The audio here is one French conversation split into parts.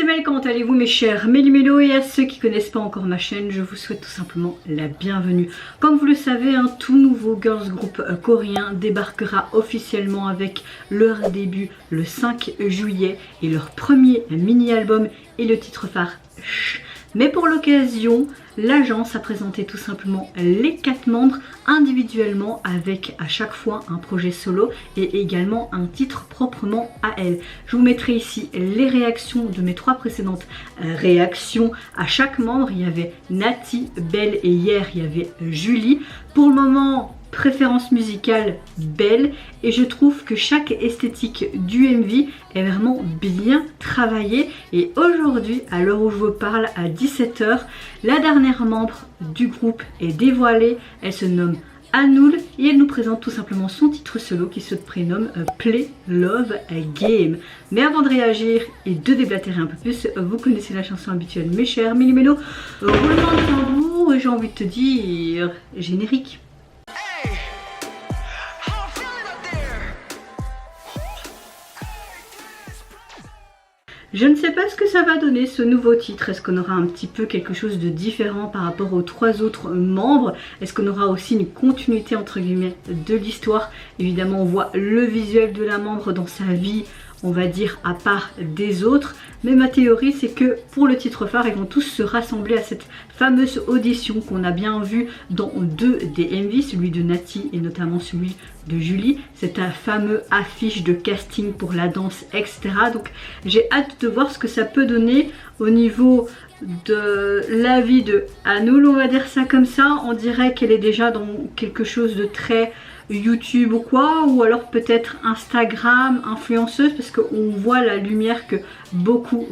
Maëlle, comment allez-vous mes chers Méli-Mélo, et à ceux qui ne connaissent pas encore ma chaîne, je vous souhaite tout simplement la bienvenue. Comme vous le savez, un tout nouveau girls group coréen débarquera officiellement avec leur début le 5 juillet et leur premier mini-album et le titre phare Shh. Mais pour l'occasion, l'agence a présenté tout simplement les 4 membres individuellement avec à chaque fois un projet solo et également un titre proprement à elle. Je vous mettrai ici les réactions de mes 3 précédentes réactions à chaque membre. Il y avait Nati, Belle et hier il y avait Julie. Pour le moment, préférence musicale Belle, et je trouve que chaque esthétique du MV est vraiment bien travaillée. Et aujourd'hui, à l'heure où je vous parle, à 17 h, la dernière membre du groupe est dévoilée. Elle se nomme Anoul et elle nous présente tout simplement son titre solo qui se prénomme Play Love Game. Mais avant de réagir et de déblatérer un peu plus, vous connaissez la chanson habituelle mes chers Méli-Mélo, roulement de tambour, et j'ai envie de te dire générique. Je ne sais pas ce que ça va donner ce nouveau titre. Est-ce qu'on aura un petit peu quelque chose de différent par rapport aux 3 autres membres? Est-ce qu'on aura aussi une continuité entre guillemets de l'histoire? Évidemment on voit le visuel de la membre dans sa vie, on va dire à part des autres, mais ma théorie c'est que pour le titre phare ils vont tous se rassembler à cette fameuse audition qu'on a bien vue dans 2 des MV, celui de Nati et notamment celui de Julie. C'est un fameux affiche de casting pour la danse, etc. Donc j'ai hâte de voir ce que ça peut donner au niveau de la vie de Anoul, on va dire ça comme ça. On dirait qu'elle est déjà dans quelque chose de très YouTube ou quoi, ou alors peut-être Instagram, influenceuse, parce qu'on voit la lumière que beaucoup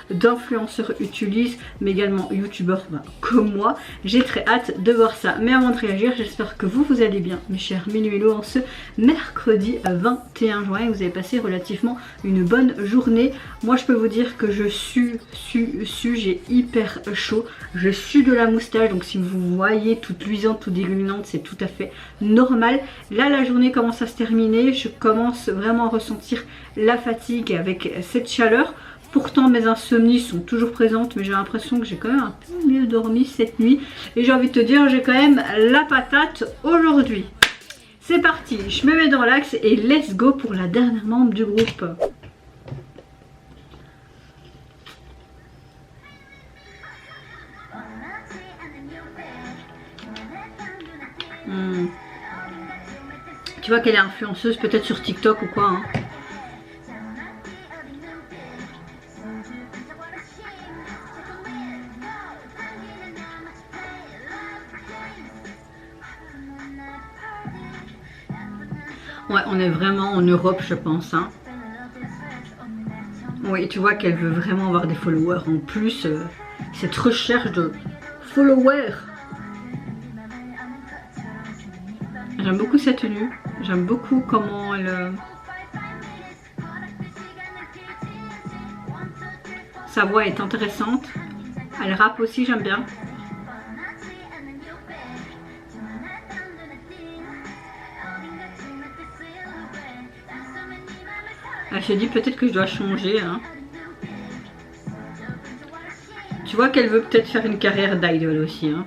d'influenceurs utilisent, mais également youtubeurs comme moi. J'ai très hâte de voir ça. Mais avant de réagir, j'espère que vous allez bien mes chers Méli-Mélo en ce mercredi 21 juin et vous avez passé relativement une bonne journée. Moi je peux vous dire que je sue, j'ai hyper chaud, je sue de la moustache, donc si vous voyez toute luisante, toute illuminante, c'est tout à fait normal. Là la journée commence à se terminer, je commence vraiment à ressentir la fatigue avec cette chaleur. Pourtant mes insomnies sont toujours présentes, mais j'ai l'impression que j'ai quand même un peu mieux dormi cette nuit. Et j'ai envie de te dire, j'ai quand même la patate aujourd'hui. C'est parti, je me mets dans l'axe et let's go pour la dernière membre du groupe. Tu vois qu'elle est influenceuse peut-être sur TikTok ou quoi hein. Ouais, on est vraiment en Europe je pense hein. Oui, tu vois qu'elle veut vraiment avoir des followers. En plus, cette recherche de followers. J'aime beaucoup sa tenue. J'aime beaucoup comment elle... Sa voix est intéressante. Elle rappe aussi, j'aime bien. Elle se dit peut-être que je dois changer. Hein. Tu vois qu'elle veut peut-être faire une carrière d'idol aussi. Hein.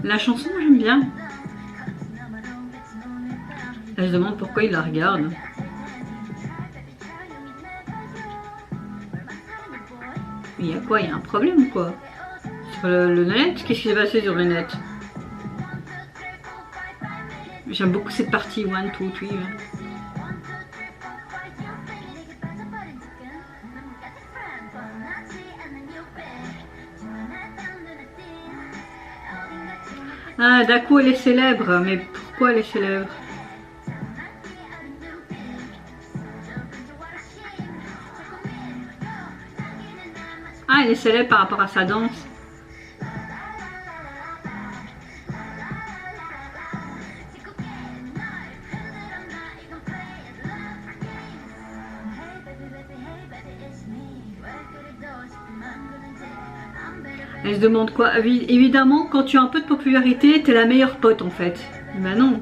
La chanson, j'aime bien. Elle se demande pourquoi il la regarde. Il y a quoi? Il y a un problème ou quoi? Sur le net? Qu'est-ce qui s'est passé sur le net? J'aime beaucoup cette partie 1, 2, 3. Ah, d'un coup elle est célèbre, mais pourquoi elle est célèbre? Ah, elle est célèbre par rapport à sa danse. Elle se demande quoi? Évidemment, quand tu as un peu de popularité, t'es la meilleure pote en fait. Ben non.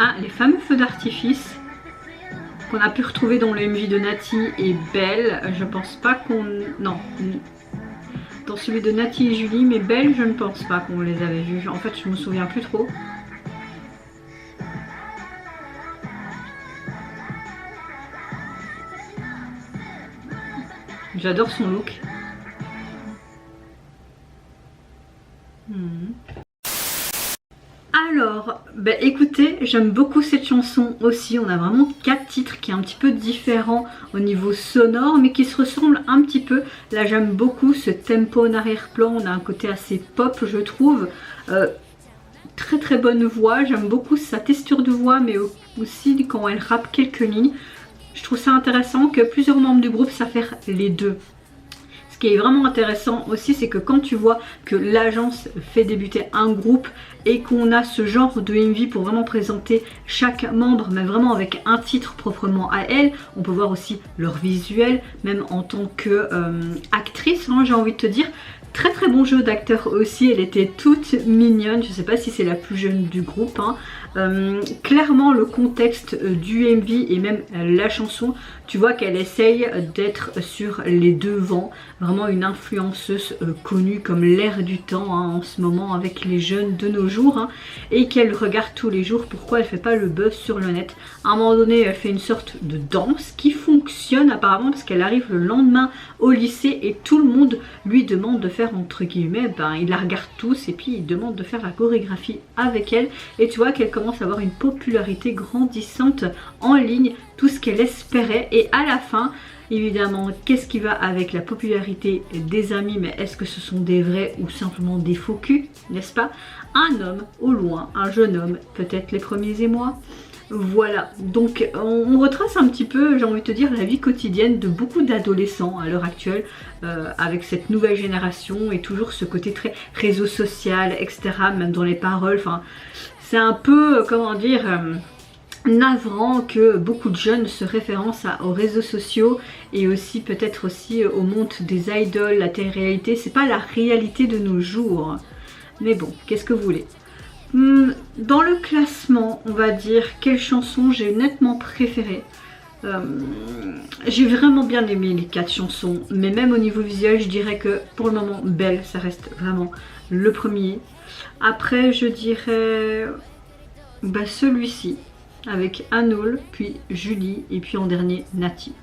Ah, les fameux feux d'artifice qu'on a pu retrouver dans le MV de Nati et Belle. Je pense pas qu'on... Non. Dans celui de Nati et Julie, mais Belle, je ne pense pas qu'on les avait vus. En fait, je me souviens plus trop. J'adore son look. Alors, bah écoutez, j'aime beaucoup cette chanson aussi. On a vraiment 4 titres qui est un petit peu différents au niveau sonore, mais qui se ressemblent un petit peu. Là, j'aime beaucoup ce tempo en arrière-plan. On a un côté assez pop, je trouve. Très très bonne voix. J'aime beaucoup sa texture de voix, mais aussi quand elle rappe quelques lignes. Je trouve ça intéressant que plusieurs membres du groupe savent faire les deux. Ce qui est vraiment intéressant aussi, c'est que quand tu vois que l'agence fait débuter un groupe et qu'on a ce genre de MV pour vraiment présenter chaque membre, mais vraiment avec un titre proprement à elle, on peut voir aussi leur visuel, même en tant que actrice, hein, j'ai envie de te dire. Très très bon jeu d'acteur aussi, elle était toute mignonne, je sais pas si c'est la plus jeune du groupe, hein. Clairement le contexte du MV et même la chanson, tu vois qu'elle essaye d'être sur les devants, vraiment une influenceuse connue comme l'air du temps, hein, en ce moment avec les jeunes de nos jours, hein, et qu'elle regarde tous les jours pourquoi elle fait pas le buzz sur le net. À un moment donné elle fait une sorte de danse qui fonctionne apparemment parce qu'elle arrive le lendemain au lycée et tout le monde lui demande de faire entre guillemets, il la regarde tous et puis il demande de faire la chorégraphie avec elle et tu vois qu'elle commence à avoir une popularité grandissante en ligne, tout ce qu'elle espérait. Et à la fin, évidemment, qu'est-ce qui va avec la popularité des amis? Mais est-ce que ce sont des vrais ou simplement des faux culs, n'est-ce pas? Un homme au loin, un jeune homme, peut-être les premiers émois. Voilà, donc on retrace un petit peu, j'ai envie de te dire, la vie quotidienne de beaucoup d'adolescents à l'heure actuelle, avec cette nouvelle génération et toujours ce côté très réseau social, etc. Même dans les paroles, enfin, c'est un peu, comment dire, navrant que beaucoup de jeunes se référencent aux réseaux sociaux et aussi peut-être aussi au monde des idoles, la télé-réalité. C'est pas la réalité de nos jours. Mais bon, qu'est-ce que vous voulez? Dans le classement, on va dire quelle chanson j'ai nettement préférée. J'ai vraiment bien aimé les 4 chansons, mais même au niveau visuel, je dirais que pour le moment, Belle, ça reste vraiment le premier. Après, je dirais celui-ci, avec Anol, puis Julie, et puis en dernier, Nati.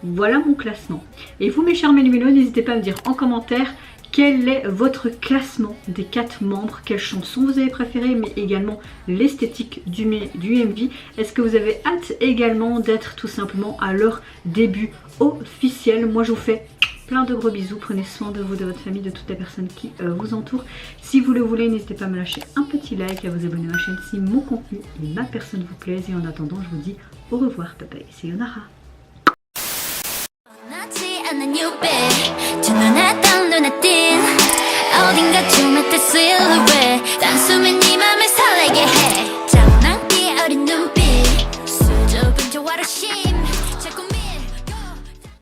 Voilà mon classement. Et vous, mes chers Mélumélos, n'hésitez pas à me dire en commentaire quel est votre classement des 4 membres, quelle chanson vous avez préférée, mais également l'esthétique du MV. Est-ce que vous avez hâte également d'être tout simplement à leur début officiel? Moi, je vous fais plein de gros bisous, prenez soin de vous, de votre famille, de toutes les personnes qui vous entourent. Si vous le voulez, n'hésitez pas à me lâcher un petit like, à vous abonner à ma chaîne si mon contenu et ma personne vous plaisent. Et en attendant, je vous dis au revoir, papa, c'est Yonara. 어딘가 춤을 때 silhouette 단숨에 네 맘을 설레게 해